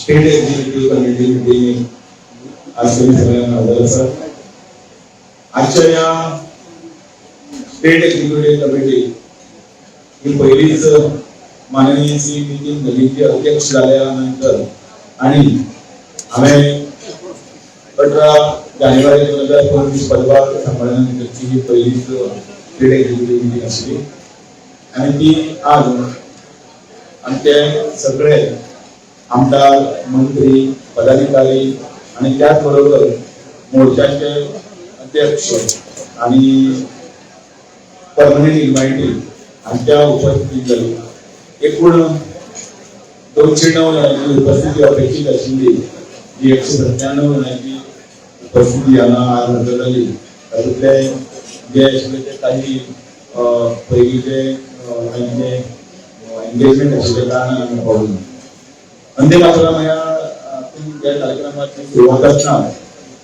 State executive committee meeting आज सगळ्यांना हजर असा. आजच्या या स्टेट एक्झिक्युटिव्ह कमिटी ही पहिलीच माननीय सी मीटिंग झाली अध्यक्ष झाल्यानंतर आणि आम्ही 18 जानेवारी 2019 पदभार सांभाळल्यानंतरची ही पहिलीच स्टेट एक्झिक्युटिव्ह मीटिंग असली आणि ती आज आमचे सगळे आमदार मंत्री पदाधिकारी आणि त्याचबरोबर मोर्चाचे अध्यक्ष आणि परमनंट इन्व्हायटेड आमच्या उपस्थितीत झाली. एकूण 209 जणांची उपस्थिती अपेक्षित असलेली जी 197 जणांची उपस्थिती यांना आज हजर झाली. त्यातले जे असले ते काही पहिलीचे एंगेजमेंट असले कारण पाहून वंदे मातरम या कार्यक्रमाची सुरुवात असणार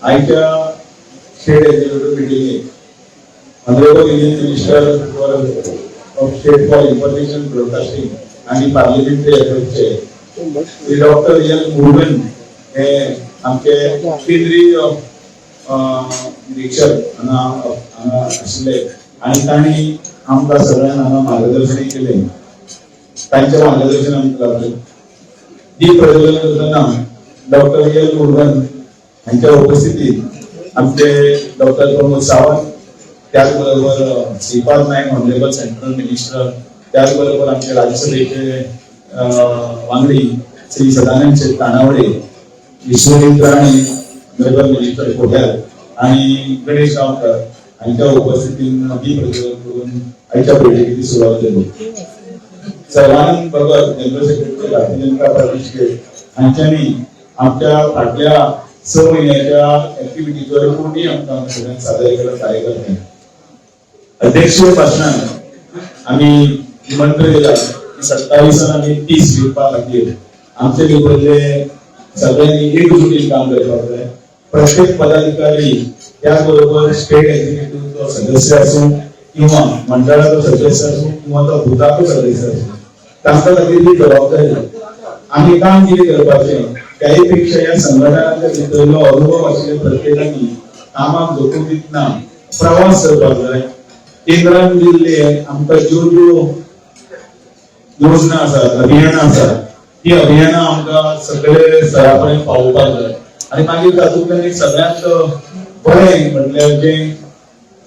आजच्या state executive meeting honourable Indian minister of state for information broadcasting आणि पार्लिमेंटरी अफेअर्सचे डॉक्टर एल मुरुगन हे आमचे केंद्रीय निरीक्षक असले आणि त्यांनी आमच्या सगळ्यांना मार्गदर्शन केले. त्यांच्या मार्गदर्शनानंतर दीप प्रज्वलन करताना डॉक्टर एल मुरुगन यांच्या उपस्थितीत आमचे डॉक्टर प्रमोद सावंत, त्याचबरोबर Shripad Naik honourable central minister, त्याचबरोबर आमचे राज्यसभेचे वांगडी श्री सदानंद शेठ तानावडे, ईश्वरेंद्र आणि ऑनरेबल मिनिस्टर कोट्याल आणि गणेश गावकर यांच्या उपस्थितीत दीप प्रज्वलन करून आजच्या बैठकीची सुरुवात झाली. Sarbananda Bhagat general secretary Bharatiya Janata party यांच्यानी आमच्या फाटल्या 6 महिन्याच्या ऍक्टिव्हिटीजवर पूर्ण आमच्या सगळ्यांना सादरीकरण कार्य करते. अध्यक्ष भाषणात आम्ही निमंत्रण दिला की 27 आणि 30 विभागातील आमचे विभागले सगळ्यांनी एकजुटीने काम करायचं आहे. प्रत्येक पदाधिकारी त्याचबरोबर स्टेट एक्झिक्युटिव्ह सदस्य असो किंवा मंडळाचा सदस्य असो किंवा तो भूताचा सदस्य असो त्यांचा ही जबाबदारी आम्ही कामगिरी करपाचे. त्याहीपेक्षा या संघटनाच्या भितरलो अनुभव असलेल्या प्रत्येकाने कामाक झोपून दितना प्रवास करपाक जाय. केंद्रान दिल्ले आमकां ज्यो योजना आसात अभियानां आसात ती अभियानां आमकां सगळे स्थळापर्यंत पावोवपाक जाय आणि मागीर तातूंतल्यान एक सगळ्यांत बरें म्हटल्यार जे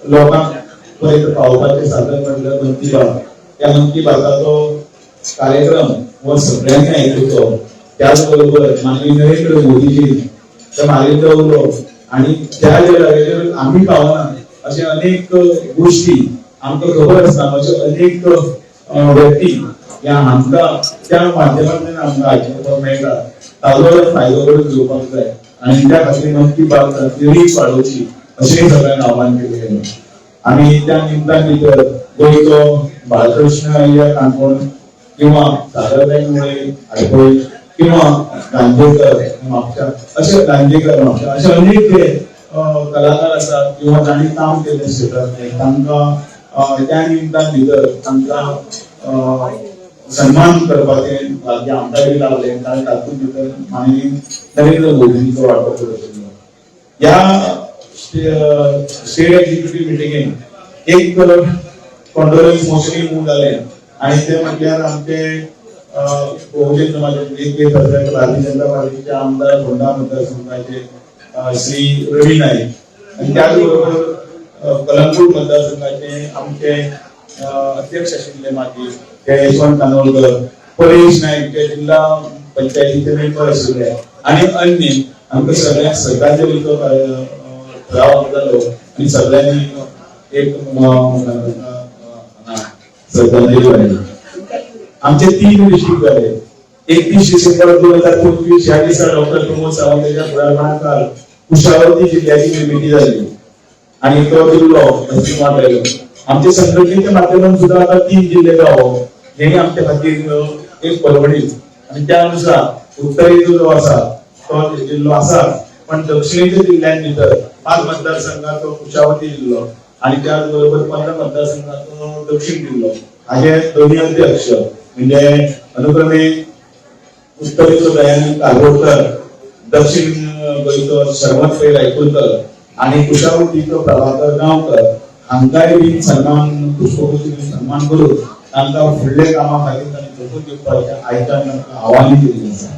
लोकांक पर्यंत पावोवपाचें साधन म्हटल्यार मन की बात. त्या मन की बाताचो कार्यक्रम हो सगळ्यांनी आयकुचो. त्याचबरोबर माननीय नरेंद्र मोदीजी त्या मारिंदा उलो आणि त्या जाग्यार आम्ही पावना अशे अनेक गोष्टी आमकां खबर आसता. अशे अनेक व्यक्ती या आमकां त्या माध्यमांतल्यान आमकां आयकुपाक मेळटा. ताजो फायदो करून घेवपाक जाय आणि त्या खातीर मन की बात रीच वाडोवची अशें सगळ्यांक आव्हान केलें. आनी त्या निमतान भितर गोंयचो बाळकृष्ण अय्यर काणकोण किंवा सागरबेन मुळे आडपळी किंवा गांजेकर म्हापशा अशे गांजेकर म्हापशा अशे अनेक जे कलाकार असतात किंवा तांणी काम केलें क्षेत्रांतलें तांकां त्या निमतान भितर तांकां सन्मान करपाचें भाग्य आमकांय लावलें. कारण तातूंत भितर माननीय नरेंद्र मोदींचो वांटो आशिल्लो. ह्या स्टेट एक्झिक्युटिव्ह मिटिंगेक एक कॉन्डोलन्स मोशनी मूव जालें आणि ते म्हटल्यार आमचे बहुजन समाजाचे भारतीय जनता पार्टीचे आमदार फोंडा मतदारसंघाचे श्री रवी नाईक आणि त्याचबरोबर कलंगूट मतदारसंघाचे आमचे अध्यक्ष आशिल्ले माजी ते यशवंत कानोलकर, परेश नाईक जे जिल्हा पंचायतीचे मेंबर आशिल्ले आणि अन्य आमकां सगळ्यांक श्रद्धांजलीचो ठराव जालो आणि सगळ्यांनी एक श्रद्धांजली वाहिली. आमचे 3 डिस्ट्रिक्ट झाले. 31 डिसेंबर 2025 ह्या दिसा डॉक्टर प्रमोद सावंतांच्या फुडारपणाखाल कुशावर्ती जिल्ह्याची निर्मिती झाली आणि तो जिल्हो अस्तित्वात आयलो. आमच्या संघटनेच्या माध्यमातून सुद्धा आता 3 जिल्हे गाव हे आमच्या खातीर एक परवडी आणि त्यानुसार उत्तरेचो जो आसा तो जिल्हो आसा पण दक्षिणेच्या जिल्ह्यां भितर 5 मतदारसंघाचो कुशावर्ती जिल्हो आणि त्याचबरोबर 15 मतदारसंघाचो दक्षिण जिल्हो हाचे दोन्ही अध्यक्ष म्हणजे अनुक्रमे उत्तरेचो दयानंद कालवडकर, दक्षिण गोंयचो शर्मत पै रायकुलकर आणि कुशावतीचो प्रभाकर गांवकर हांकाय बी सन्मान पुष्पगुच्छ सन्मान करून तांकां फुडले कामा खातीर तांणी जोडून दिवपाचें आयच्यान आव्हान दिल्लें आसा.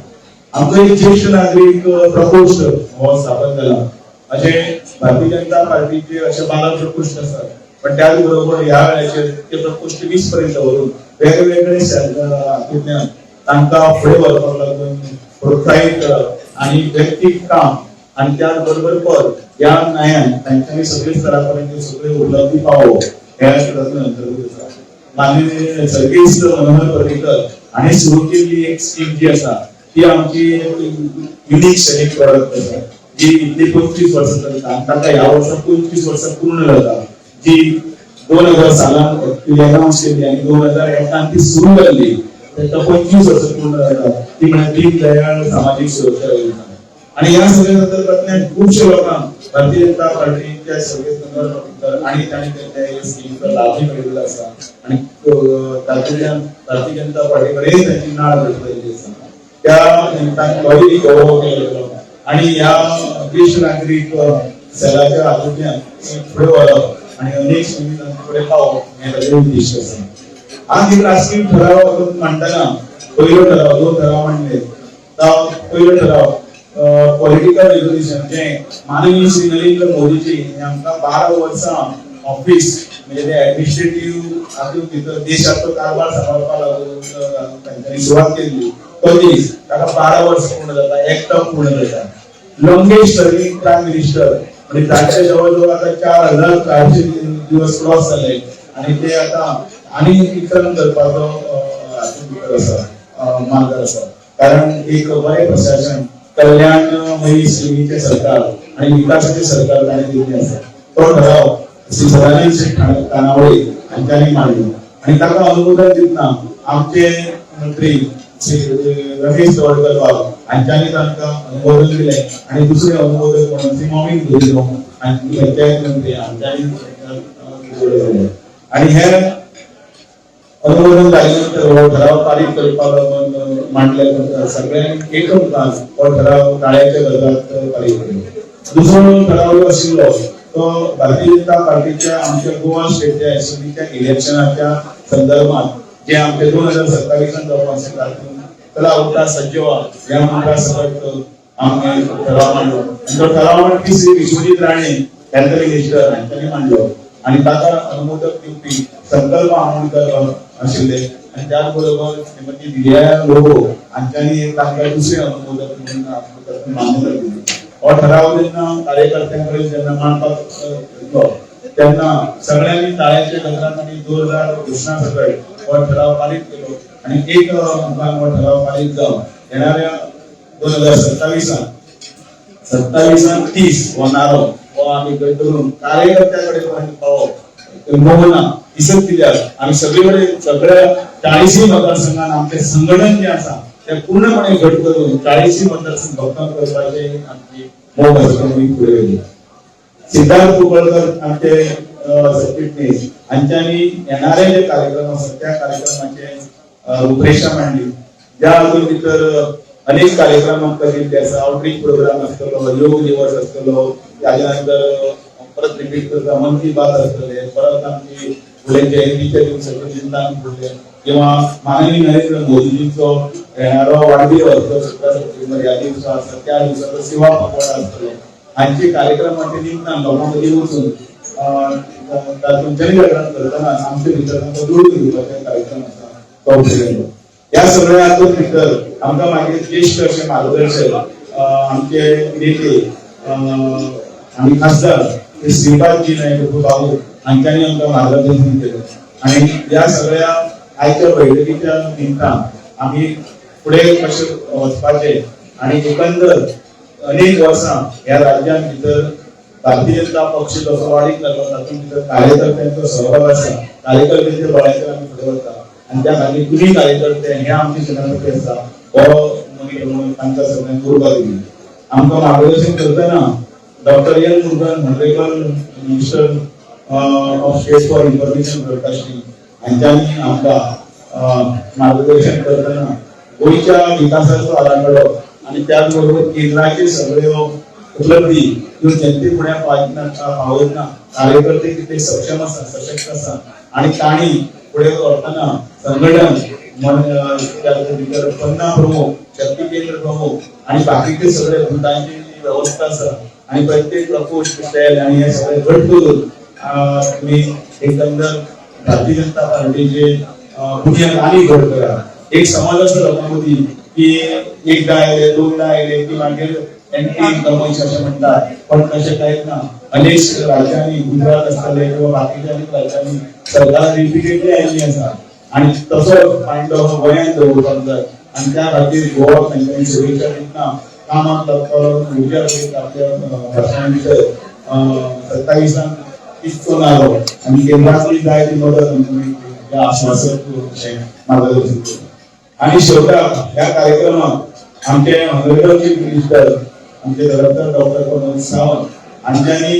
आमचो एक ज्येष्ठ नागरीक प्रकोष्ठ हो स्थापन जाला. अशें भारतीय जनता पार्टीचे अशे 12 प्रकोष्ठ आसात, पण त्याच बरोबर ह्या वेळाचेर ते प्रकोष्ठ 20 पर्यंत व्हरून वेगवेगळे हातूंतल्यान तांकां फुडें व्हरपाक लागून प्रोत्साहीत करप आणि व्यक्तीक काम आणि त्याच बरोबर पद ह्या न्यायान तांच्यांनी सगळे स्तरापर्यंत सगळे उपलब्धी पावोवप ह्या तातूंत अंतर्गत आसा. माननीय सर्गेस्त मनोहर पर्रीकर हांणी सुरू केल्ली एक स्कीम जी आसा ती आमची युनिक सैनिक प्रॉडक्ट आसा, जी इतली 25 वर्सां चलता. ताका ह्या वर्सा 25 वर्सां पूर्ण जाता, जी 2000 सालान लॉन्च केली आणि 2001 ती सुरू जाल्ली. ताका 25 वर्सां पूर्ण जाता. ती म्हणजे दीनदयाळ सामाजिक सुरक्षा योजना. आणि ह्या सगळ्या संदर्भातल्यान खुबशे लोकांक भारतीय जनता पार्टीच्या सगळे संदर्भात आणि तांणी त्या स्कीमचो लाभ मेळिल्लो आसा आणि तातूंतल्यान भारतीय जनता पार्टी कडेन तांची नाळ घडलेली आसा. त्या निमतान बरी गौरव केलो आणि ह्या ज्येष्ठ नागरीक सेलाच्या हातूंतल्यान फुडें व्हरप आणि अनेक स्किमी तांचे कडेन पावप हें ताचें उद्देश आसा. आज एक राजकीय ठराव मांडटना पयलो ठराव 2 ठराव मांडले. पयलो ठराव पॉलिटिकल रेझोल्युशन जे माननीय श्री नरेंद्र मोदीजी आमकां 12 वर्सां ऑफिस म्हणजे ते ऍडमिनिस्ट्रेटिव्ह हातूंत भितर देशाचो कारभार सांबाळपाक लागून तांच्यांनी सुरवात केल्ली. तो दीस ताका 12 वर्सां पूर्ण जाता, एक टर्म पूर्ण जाता. लॉंगेस्ट सर्विंग प्रायम मिनिस्टर म्हणजे तांचे जवळ जवळ आता 4400 दिवस क्रॉस जाले आणि ते आता आनी वितरण करपाचो हातूंत आसा मार्ग आसा. कारण एक बरें प्रशासन कल्याणमयी स्किमीचे सरकार आणि विकासाचे सरकार ताणें दिल्लें आसा. तो ठराव श्री सदानंद शेठ कानावळे हांच्यांनी मांडलो आणि ताका अनुमोदन दितना आमचे मंत्री श्री रमेश तवडकर बाब हांच्यांनी तांकां अनुमोदन दिलें आणि दुसरे अनुमोदन म्हणून श्री मॉमिन गुजरो आणि पंचायत मंत्री हांच्यांनी दिलें. आणि हे अनुमोदन जाल्यानंतर हो ठराव पारीत करपाक मांडले सगळ्यांनी एकमतान हो ठराव काळ्याच्या गजरात पारीत केलो. दुसरो ठराव जो आशिल्लो तो भारतीय जनता पार्टीच्या आमच्या गोवा स्टेट असेंब्लीच्या इलेक्शनाच्या संदर्भात जे आमचे 2027 जावपाक आसा तातूंत कला उठा सज्जवा ह्या मंडळा सकट आमी ठराव मांडलो. आणि तो ठराव मांडपी श्री विश्वजीत राणे हेल्थ मिनिस्टर हांच्यांनी मांडलो आणि ताका अनुमोदक दिवपी संकल्प आमोणकर आशिल्ले आणि त्याच बरोबर श्रीमती दिल्या लोबो हांच्यांनी तांकां दुसरे अनुमोदक म्हणून मान्यता दिली. हो ठराव जेन्ना कार्यकर्त्यां कडेन जेन्ना मांडपाक येतलो तेन्ना सगळ्यांनी ताळ्याच्या गजरात आणि जोरदार घोशणा सकट हो ठराव पारीत केलो आणि एक मुखार हो ठराव पारीत जावन येणाऱ्या 2027 30 हो नारो हो आमी करून कार्यकर्त्यां कडेन पर्यंत पावप मोहना दिसत दिल्यार आमी सगळे कडेन सगळ्या 40 मतदारसंघात आमचे संघटन जे आसा ते पूर्णपणे घट करून 40 मतदारसंघ भक्कम करपाचे आमची मोह आमी फुडें व्हेली. सिद्धार्थ कुंकळकर आमचे सरचिटणीस हांच्यांनी येणारे जे कार्यक्रम आसात त्या कार्यक्रमाचे रूपरेषा मांडली. ज्या हातूंत भितर अनेक कार्यक्रम आमकां दिल्ले आसा. आउटरीच प्रोग्राम आसतलो, योग दिवस आसतलो, ताज्या नंतर परत रिपीट करता मन की बात आसतले, परत आमची फुडें जयंतीच्या दिवसाचे निमतान फुडले किंवा माननीय नरेंद्र मोदीजींचो येणारो वाडदीवस जो 17 सप्टेंबर ह्या दिवसा आसा त्या दिवसाचो सेवा पखवाडा आसतलो. हांचे कार्यक्रमाचे निमतान लोकां मदीं वचून तातूंत जनजागरण करतना आमचे भितर तांकां जोडून दिवपाचे कार्यक्रम आसा तो केलो. ह्या सगळ्या हातूंत भितर आमकां मागीर ज्येश्ठ अशे मार्गदर्शक आमचे नेते आनी खासदार श्रीपादजी नायक बाबू हांच्यांनी आमकां मार्गदर्शन केलें आणि ह्या सगळ्या आयच्या बैठकीच्या निमतान आमी फुडें कशें वचपाचें आणि एकंदर अनेक वर्सां ह्या राज्यान भितर भारतीय जनता पक्ष जसो वाडीक लागलो तातूंत भितर कार्यकर्त्यांचो सहभाग आसा. कार्यकर्त्यांच्या बळाचेर आमी फुडें वता आणि त्या खातीर तुमी कार्यकर्ते हे आमचे सेनापती आसा हो म्हणून तांकां सगळ्यांक उर्बा दिली. आमकां मार्गदर्शन करतना डॉक्टर एल मुरुगन मंडलेकर minister of state for information broadcasting हांच्यांनी आमकां मार्गदर्शन करतना गोयच्या विकासाचो आराखडो आणि त्याचबरोबर केंद्राचे सगळे उपलब्धी ह्यो जनते फुड्यान पावयतना कार्यकर्ते किती सक्षम आसा सशक्त आसा आणि ताणी पुढे करतना संघटन पन्ना प्रमुख शक्ती केंद्र प्रमुख आणि बाकीचे सगळे भूतांची व्यवस्था आसा आणि प्रत्येक प्रकोष्ठ सेल आणि हे सगळे घट करून तुम्ही एकंदर भारतीय जनता पार्टीचे बुनियाद आणि घट करा. एक समाज असतो लोकांमध्ये की एकदा आयले दोनदा आयले की मागीर एंटी कमोश असे म्हणतात पण तसे काहीच ना. अनेक राज्यांनी गुजरात असतले किंवा बाकीच्या अनेक राज्यांनी सरकार रिपीटेडली आयली आसा आणि तसो मांडो गोंयांत दवरपाक जाय आणि त्या खातीर गोवा तांच्यानी सुरक्षा दितना कामाक तत्पर उर्जा करीत आपल्या भाशणां भितर 27 इतको नालो आणि केंद्रातली जाय ती मदत आमकां आश्वासक मार्गदर्शन केलें. आणि शेवटाक ह्या कार्यक्रमात आमचे ऑनरेबल चीफ मिनिस्टर आमचे डॉक्टर प्रमोद सावंत हांच्यांनी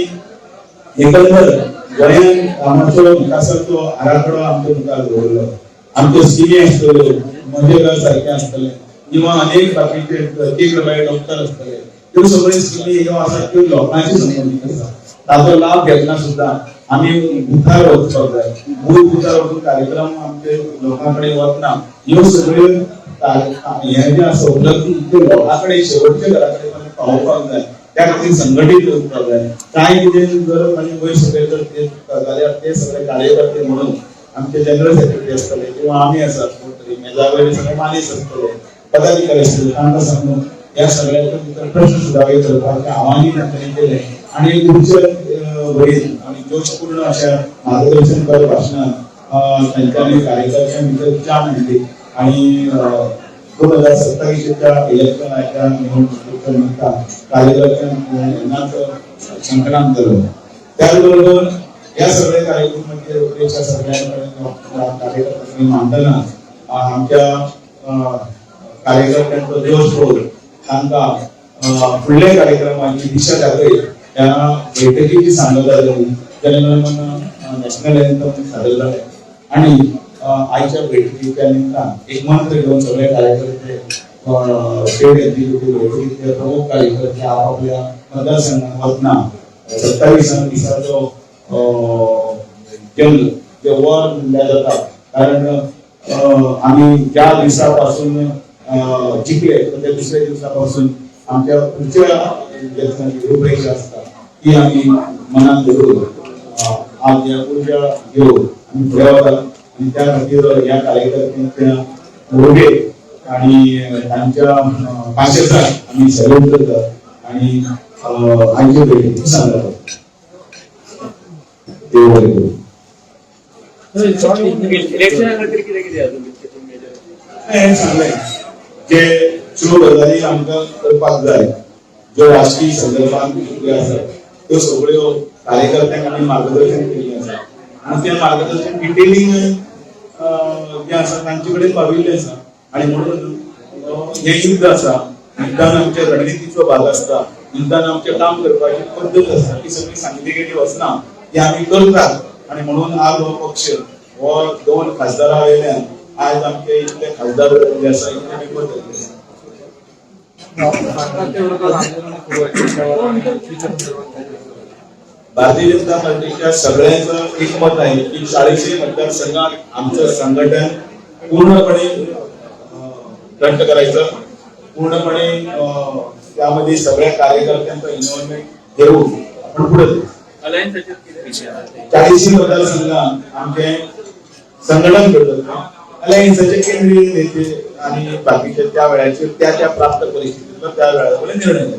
एकंदर गोंयांत कामाचो विकासाचो आराखडो आमच्या मुखार दवरलो. आमच्यो स्किमी आसतल्यो मनरेगा सारखे आसतले किंवा अनेक बाकीचे प्रत्येक डॉक्टर आसतले त्यो सगळ्यो स्किमी ह्यो आसात त्यो लोकांशी संबंदीत आसा. ताचो लाभ घेतना सुद्धा आम्ही बुथार वचपाक जाय. मूळ बुथार वचून कार्यक्रम आमचे लोकांकडे वतना ह्यो सगळ्यो हे जे आसा उपलब्धी लोकांकडे शेवटच्या घराकडे पावोवपाक जाय. त्या खातीर संघटीत करपाक जाय. काय कितें जर आनी वयर सकयल जर ते जाल्यार ते सगळे कार्यकर्ते म्हणून आमचे जनरल सेक्रेटरी आसतले किंवा आमी आसात कोण तरी मेजावेळे सगळे मानीस आसतले पदाधिकारी आसतले तांकां सांगून ह्या सगळ्याचे भितर प्रश्न सुदारीत करपाचें आव्हानूय तांच्यांनी केलें आणि वडील आणि जोशपूर्ण अशा मार्गदर्शनपर भाशणां तांच्यांनी कार्यकर्त्यां भितर च्या मांडली आणि 2027च्या इलेक्शनाच्या निवडणुकीच्या निमित्तान कार्यकर्त्यांनाच संक्रांत केलो. त्याचबरोबर या सगळ्या कार्यक्रमांमध्ये रोखडेच्या सगळ्यांकडे कार्यकर्त्यांनी मांडना आमच्या कार्यकर्त्यांचो जोश पळोवन तांकां फुडल्या कार्यक्रमाची दिशा दाखय त्या बैठकीची सांगता जाली. जनगणमन नॅशनल एंथम सादर जालें आणि आयच्या बैठकीच्या निमतान एक मंत्र घेवन सगळे कार्यकर्ते स्टेट एक्झिक्युटिव्ह बैठकीचे प्रमुख कार्यकर्ते आपापल्या मतदारसंघात वतना 27 दिसाचो जंग जे वर म्हणल्या जाता कारण आम्ही ज्या दिवसापासून जिंकले त्या दुसऱ्या दिवसापासून आमच्या पुढच्या रूपरेषा असतात ती आम्ही मनात धरून आज या ऊर्जा घेऊन आम्ही पुढे वतात आणि त्या खातीर या कार्यकर्त्यांच्या उर्बे आणि त्यांच्या पाशेतात आम्ही सॅल्यूट करतात आणि आमच्या भेटीची सांगतात. जे ज्यो गजाली आमकां करपाक जाय ज्यो राजकीय संदर्भात आसात त्यो सगळ्यो कार्यकर्त्यांक आमी मार्गदर्शन केल्लें आसा आणि तें मार्गदर्शन डिटेलिंग जे आसा तांचे कडेन पाविल्लें आसा आणि म्हणून हे युद्ध आसा युद्धान आमच्या रणनितीचो भाग आसता युद्धान आमचें काम करपाची पद्दत आसता ती सगळी सांगिल्ली गेली वचना ती आमी करतात आणि म्हणून आज हो पक्ष हो 2 खासदारां वयल्यान आज आमचे इतले खासदार जे आसा इतले मेंबर जाल्ले आसा. भारतीय जनता पार्टीच्या सगळ्यांचं एकमत आहे की 40 मतदारसंघात आमचं संघटन पूर्णपणे घट्ट करायचं पूर्णपणे त्यामध्ये सगळ्या कार्यकर्त्यांचं इन्व्हॉल्वमेंट घेऊन आपण पुढे 40 मतदारसंघात आमचे संघटन घडतं अलायन्सचे केंद्रीय नेते आणि बाकीचे त्या वेळाचे त्या प्राप्त परिस्थितीत त्या वेळेला निर्णय घेतात.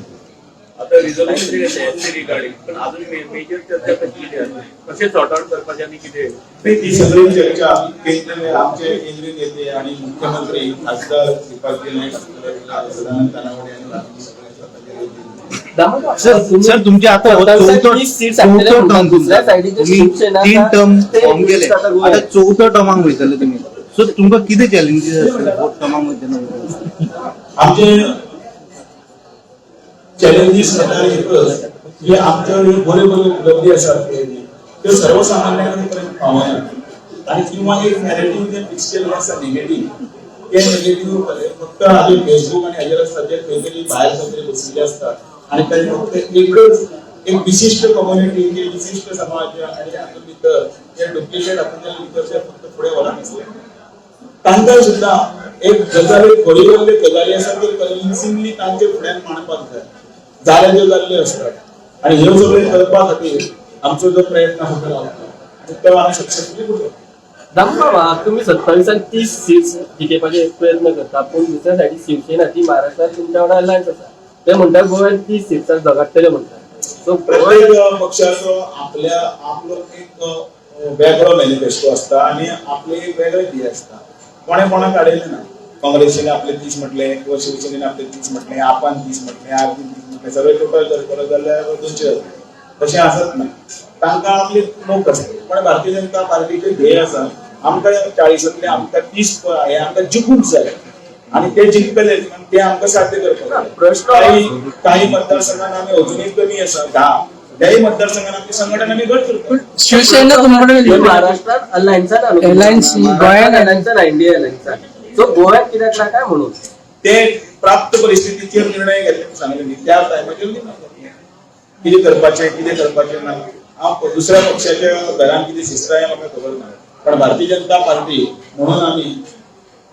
आता रिझर्वेशन रिगार्डिंग पण अजून मेजर चर्चा कशी आहे कसे सॉर्ट आउट करपाचे आणि किती ती सगळी चर्चा केंद्रीय आमचे केंद्रीय नेते आणि मुख्यमंत्री खासदार श्रीपाद नाईक सदानंद तानावडे आणि बाकी सगळे सर तुमचे आता 3 टर्म फॉर्म केले आता 4थ्या टर्माक वयतले तुम्ही सो तुमकां कितें चॅलेंजीस आसतले 4th टर्माक वयतना आमचे चॅलेंजीस म्हणल्यार एकच जे आमच्या बरे बरे उपलब्धी आसात त्यो सर्वसामान्यांपर्यंत पावना आणि किंवा एक नॅरेटिव्ह जे फिक्स केल्लें आसा नेगेटिव्ह ते निगेटिव्ह उरतले फक्त हाजे फेसबुक आणि हाजेर असतात जे खंय तरी भायर खंय तरी बशिल्ले असतात आणि ते फक्त एकच एक विशिष्ट कम्युनिटी एक विशिष्ट समाज आणि हातून भितर जे डुप्लिकेट आपल्या भितर फक्त फुडें व्हरत आसले तांकां सुद्धा एक गजाली खरी व्हडली गजाली आसा त्यो कन्विन्सिंगली तांचे फुड्यान मांडपाक जाय जाल्या ज्यो जाल्ल्यो असतात आणि ह्यो सगळें करपा खातीर आमचो जो प्रयत्न आसा तो लागता तो आमी सक्सेसफुली करतो दामबाबा तुम्ही 27 30 सीट्स जिखपाचे प्रयत्न करता पण दुसऱ्या सायडीक शिवसेना ती महाराष्ट्रात तुमच्या वांगडा अलायन्स आसा ते म्हणतात गोव्यात 30 सीट्स झगडटले म्हणतात सो प्रत्येक पक्षाचो आपलो एक वेगळो मॅनिफेस्टो असता आणि आपले एक वेगळे ध्येय असता कोणे कोणाक आडयले ना काँग्रेसीने आपले 30 म्हटले किंवा शिवसेनेने आपले 30 म्हटले आपण 30 म्हटले आरती 30 म्हटले सगळे टोटल जर करत जाल्यार 200 तशें आसत ना तांकां आपली मोख आसता पण भारतीय जनता पार्टीचे ध्येय आसा आमकां 40तले आमकां 30 हे आमकां जिखूंक जाय आणि ते जिंकले ते आमकां साध्य करपाक प्रश्न काही मतदारसंघात आम्ही अजूनही कमी आसा 10 त्याही मतदारसंघात आमची संघटना आम्ही गट करतो शिवसेना तुमकडे महाराष्ट्रात अलायन्सान Alliance, गोंयात अलायन्सान इंडिया अलायन्सान सो गोव्यात कित्याक ना काय म्हणून ते प्राप्त परिस्थितीचेर निर्णय घेतले सांगले त्या टायमाचेर कितें करपाचें ना हांव दुसऱ्या पक्षाच्या घरान कितें शिस्ताय म्हाका खबर ना पण भारतीय जनता पार्टी म्हणून आमी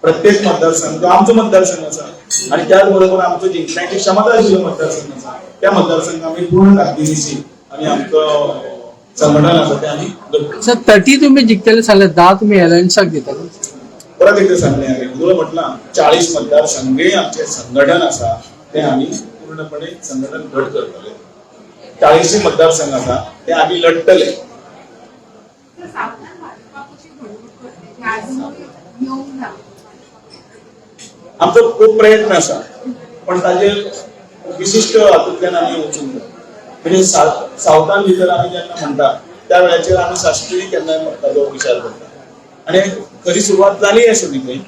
प्रत्येक मतदारसंघ आमचो मतदारसंघ आसा आणि त्याच बरोबर आमचो जिंकण्याची क्षमता आशिल्लो मतदारसंघ आसा त्या मतदारसंघ आमी पूर्ण ताकदीनिशी आमी आमचो संघटन आसा ते आमी करतो सर 30 तुम्ही जिंकतले सांगले 10 तुम्ही अलायन्साक दिता परत एकदा सांगले हांवें तुला म्हटलं 40 मतदारसंघे आमचे संघटन आसा ते आमी पूर्णपणे संघटन घट करतले 40 मतदारसंघ आसा ते आमी लढतले आमचो खूप प्रयत्न आसा पण ताजेर विशिष्ट हातूंतल्यान आमी वचूंक जाय म्हणजे सावथान भितर आमी जेन्ना म्हणटा त्या वेळाचेर आमी शास्त्रीय केन्नाय ताजो विचार करता आणि खरी सुरवात जाली अशी न्ही खंय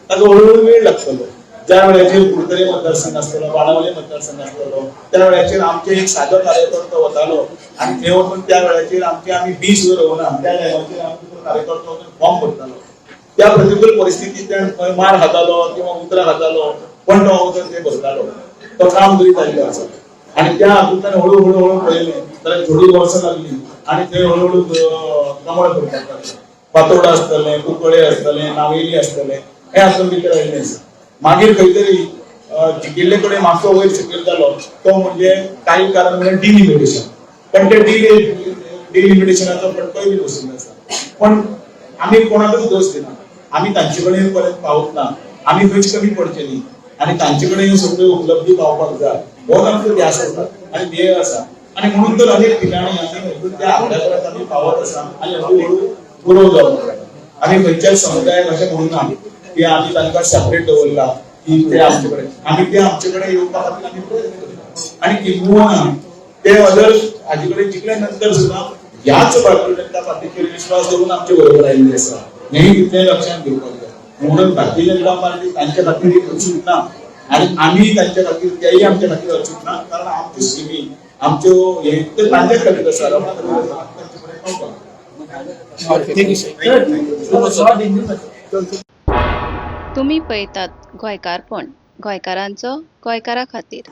ताका हळूहळू वेळ लागतलो ज्या वेळाचेर कुडतरे मतदारसंघ आसतलो बाणावले मतदारसंघ आसतलो त्या वेळाचेर आमचे एक सादो कार्यकर्तो वतालो आणि थंय वचून त्या वेळाचेर आमी बीच रोवना त्या टायमाचेर आमचो कार्यकर्तो वचून फॉर्म भरतालो त्या प्रतिकूल परिस्थितींतल्यान मार खातालो किंवा उतरां खातालो पण तो वचून ते भरतालो तो काम करीत आयिल्लो आसा आणि त्या हातूंतल्यान हळूहळू पळयलें जाल्यार थोडी वर्सां लागली आणि थंय हळूहळू कमळ करपाक लागले पातोडा आसतले कुंकळे आसतले नावेली आसतले हे हातूंत भितर आयिल्ले आसा मागीर खंय तरी जिखिल्ले कडेन मातसो वयर सकयल जालो तो म्हणजे काही कारण म्हणजे डिलिमिटेशन पण ते डिलिमिटेशनाचो फटकोय बी बशिल्लो आसा पण आमी कोणाकच दोश दिना आमी तांचे कडेन पर्यंत पावत ना आमी खंयच कमी पडचे न्ही आणि तांचे कडेन ह्यो सगळ्यो उपलब्धी पावपाक जाय हो आमचो ध्यास आसा आणि ध्येय आसा आणि म्हणून तर अनेक ठिकाणी आमी त्या आंकड्यापर्यंत आमी पावत आसा आणि हळूहळू पुरो जावंक आमी खंयच्याच समुदायाक अशें म्हणून ना की आमी तांकां सेपरेट दवरला की ते आमचे कडेन आमी ते आमचे कडेन येवपा खातीर आमी प्रयत्न करता आणि किंवा ते अदर हाजे कडेन जिखल्या नंतर सुद्दां ह्याच भारतीय जनता पार्टीचेर विश्वास दवरून आमचे बरोबर आयिल्ले आसा हेंय कितलें लक्षांत घेवपाक जाय म्हणून भारतीय जनता पार्टी तांचे खातीर एक अचूक ना आणि आमी तांचे खातीर तेय आमचे खातीर अचूक ना कारण आमच्यो स्किमी आमच्यो हे ते तांचे खातीर आसा लोकां खातीर आसा तांचे कडेन पावपाक तुम्ही पळयतात गोंयकारपण गोंयकारांचो गोंयकारा खातीर